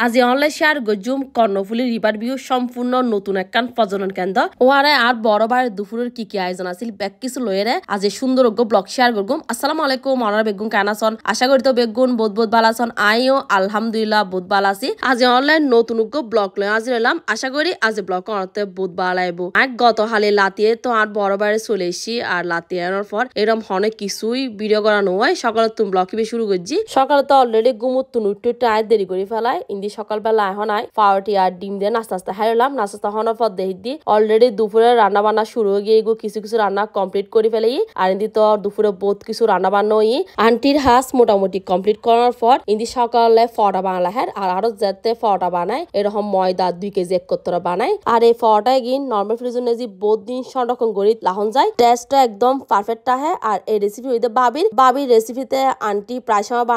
আজি online share গজুম Karnaphuli river view সম্পূর্ণ নতুন একখান পর্যটন কেন্দ্র ওয়ারে আর বড়বার দুপুরের কি আয়োজন আছিল ব্যাক কিছু লয়েরে আজি সুন্দর ব্লগ শেয়ার করগুম। আসসালামু আলাইকুম অনার বেগুন কেনাসন আশা করি তো বেগুন বোধ বালাসন আইও আলহামদুলিল্লাহ বোধ বালাসি। আজি অনলাইন নতুন ব্লগ লয়ে আজি এলাম আশা করি আজি ব্লগ অনতে বোধ বালাইবো। এক গত হালে লাতিয়ে তো আর বড়বারে চলে এসি আর লাতিয়ে আনার পর এরম অনেক কিছুই ভিডিও করানো হয়। সকালে তুমি ব্লগ শুরু করছি সকালে তো অলরেডি গুমুত তুনুটু টাই দেরি করে ফেলায় ইন্দি সকালবেলা এখন আয় পাউরুটি আর ডিম দিয়ে নাস্তা হারলাম। নাস্তা হওয়ার পর দেখি দি অলরেডি দুপুরে রান্না বান্না শুরু হয়ে গিয়ে কিছু রান্না কমপ্লিট করে ফেলাই আর ইন্দি তো দুপুরে বহুত কিছু রান্না বান্না হই আন্টির হাঁস মোটামুটি কমপ্লিট করার পর ইন্দি সকালে ফটা বানালা হ্যাঁ আর আরো যাতে ফটা বানায় এরকম ময়দা 2 কেজি 1 বানায় আর এই ফটায় গিয়ে নর্মাল ফ্রিজে নেজি বহুত দিন সংরক্ষণ করি লাহন যায় টেস্টটা একদম পারফেক্ট আহে। আর এই রেসিপি হইতে বাবির রেসিপিতে আন্টি প্রায় সময়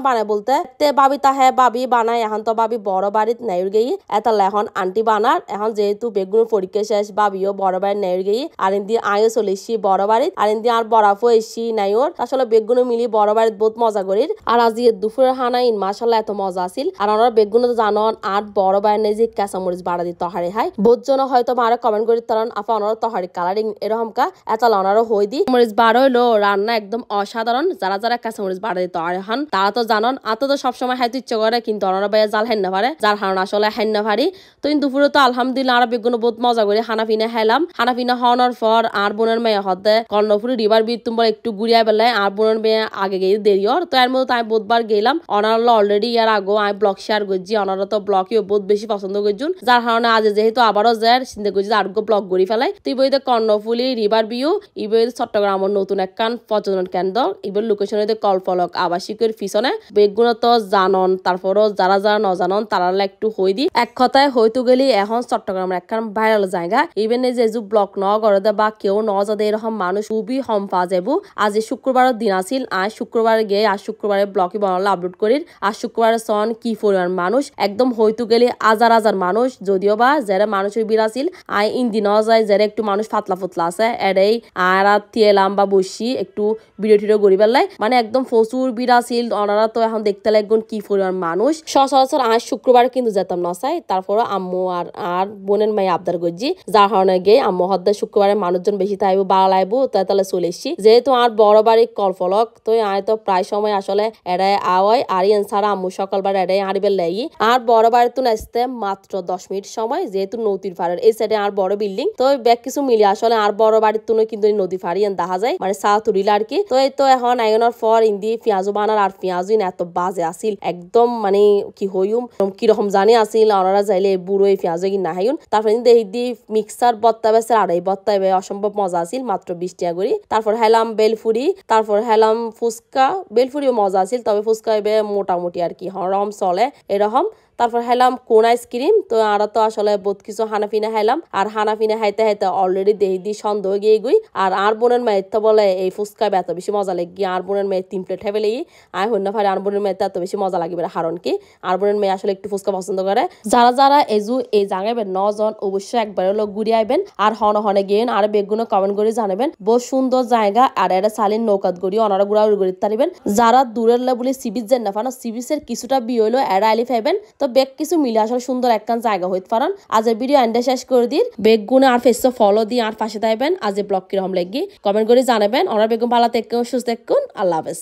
বানায় বলতে তে বাবি তাহে বাবি বানায় এখন তো বাবি বড় বাড়িত নেউর গেই এটা এখন আন্টি বানার এখন যেহেতু বেগুনের পরীক্ষা শেষ বাবিও বড় বাড়ি নেউর গেই আর ইন্দি আয়ও চলে এসছি বড় বাড়িত আর ইন্দি আর বরাফও এসছি নাইওর আসলে বেগুনে মিলি বড় বাড়িত বহুত মজা করির। আর আজি দুপুরের হানা ইন মাশাআল্লাহ এত মজা আছিল আর আমরা বেগুনে তো জানন আর বড় বাড়ি নেই যে কাঁচামরিচ বাড়া দি তহারি হাই বহুত জন হয়তো মারা কমেন্ট করি তারন আপা ওনারা তহারি কালারিং এরকম কা এত লনারও হই দি মরিচ বাড়া হইলো রান্না একদম অসাধারণ। যারা কাঁচামরিচ বাড়া দি তহারি হন তারা তো জানন আত তো সবসময় হাইতে ইচ্ছে করে কিন্তু ওনারা বাইরে জাল হেন না পারে যার হারণ আসলে হেন না পারি। তো দুপুরে তো আলহামদুলিল্লাহ আর বেগুন বহুত মজা করে হানাফিনা হেলাম হানাফিনা হওয়ার পর আর বোনের মেয়ে হতে কর্ণফুলী রিভার বিচ তোমার একটু ঘুরিয়া বেলায় আর বোনের মেয়ে আগে গিয়ে দেরিওর তো এর মধ্যে আমি বহুতবার গেলাম অনারা অলরেডি ইয়ার আগো আমি ব্লগ শেয়ার করছি অনারা তো ব্লগও বহুত বেশি পছন্দ করছুন যার কারণে আজ যেহেতু আবারও যায় চিন্তা করছি আর ব্লগ করি ফেলাই। তো বইতে কর্ণফুলী রিভার ভিউ ইবই চট্টগ্রামের নতুন একখান পর্যটন কেন্দ্র ইবর লোকেশন হইতে কলফলক আবাসিকের পিছনে বেগুন তো জানন তারপরও যারা নজানন তারা একটু হই দি এক কথায় হয়তো গেলি এখন চট্টগ্রামের একখান ভাইরাল জায়গা ইভেন এই যে ব্লগ ন করে বা কেউ ন যাতে এরকম মানুষ খুবই হম পাওয়া যাবো। আজ শুক্রবারের দিন আছিল আজ শুক্রবারে গিয়ে আর শুক্রবারে ব্লগে বানালে আপলোড করি আর শুক্রবারে সন কি পরিমাণ মানুষ একদম হয়তো গেলে হাজার মানুষ যদিও বা যারা মানুষের ভিড় আছিল আই ইন্দি ন যায় যারা একটু মানুষ ফাতলা ফুতলা আছে এটাই আর এলাম বা বসি একটু ভিডিও টিডিও গড়ি পেলাই মানে একদম প্রচুর ভিড় আছিল ওনারা তো এখন দেখতে লাগবেন কি পরিমাণ মানুষ সচরাচর আজ শুক্রবার কিন্তু যেতাম না চাই তারপরে আম্মু আর বোনের মেয়ে আবদার করছি যার কারণে গিয়ে আম্মু হদ্দে শুক্রবারে মানুষজন বেশি থাকবো বাড়া লাগবো তাহলে চলে এসছি যেহেতু আর বড় বাড়ি কলফলক তো আয় তো প্রায় সময় আসলে এড়াই আওয়াই আর ইন ছাড়া আম্মু সকালবার এড়াই আড়িবেল লাগি আর বড় বাড়ি তো আসতে মাত্র 10 মিনিট সময় যেহেতু নদীর পাড়ের এই সাইডে আর বড় বিল্ডিং তো ব্যাগ কিছু মিলি আসলে আর বড় বাড়ির তুনো কিন্তু নদী ফাড়ি দেখা যায় মানে চা তুলিল আর কি। তো এই তো এখন আইনের পর ইন্দি পেঁয়াজও বানার আর পেঁয়াজই এত বাজে আসিল একদম মানে কি হইম কিরকম জানি আসিল ওনারা যাইলে বুড়ো এই পেঁয়াজ কি না হাইন তারপর দি মিক্সার বত্তা বেসে আর এই বত্তা অসম্ভব মজা আসিল মাত্র 20 টাকা করে। তারপর হেলাম বেলফুরি তারপর হেলাম ফুচকা বেলফুরিও মজা আসিল তবে ফুচকা এবে মোটামুটি আর কি হরম চলে এরকম। তারপর হেলাম কোন আইসক্রিম তো আর তো আসলে বহুত কিছু হানাফিনা হেলাম আর হানাফিনা হাইতে অলরেডি দেহি দি সন্দেহ গিয়ে গুই আর বোনের মেয়ের তো বলে এই ফুচকা এত বেশি মজা লাগি আর বোনের মেয়ে 3 প্লেট হেবে লেগে আয় হন্য ফারে আর বোনের মেয়েতে এত বেশি মজা লাগবে কারণ কি আর বোনের মেয়ে আসলে একটু ফুচকা পছন্দ করে। যারা এই জায়গায় 9 জন অবশ্যই একবার লোক ঘুরে আইবেন আর হনে গিয়েন আর বেগুনো কমেন্ট করে জানাবেন বহুত সুন্দর জায়গা আর এটা সালিন নৌকাত গড়ি অনারা গুড়া উড়ি তারিবেন যারা দূরের বলে সিবিচ যেন না ফানো সিবিচের কিছুটা বি হইলো এরা আলি পাইবেন তো বেগ কিছু মিলে আসলে সুন্দর একখান জায়গা হইতে পারেন। আজের ভিডিও এন্ডে শেষ করে দিন বেগুনে আর ফেসে ফলো দিয়ে আর পাশে থাকবেন আজ ব্লগ কিরকম লাগি কমেন্ট করে জানাবেন। ওরা বেগুন ভালো থাকুন সুস্থ থাকুন আল্লাহ হাফেজ।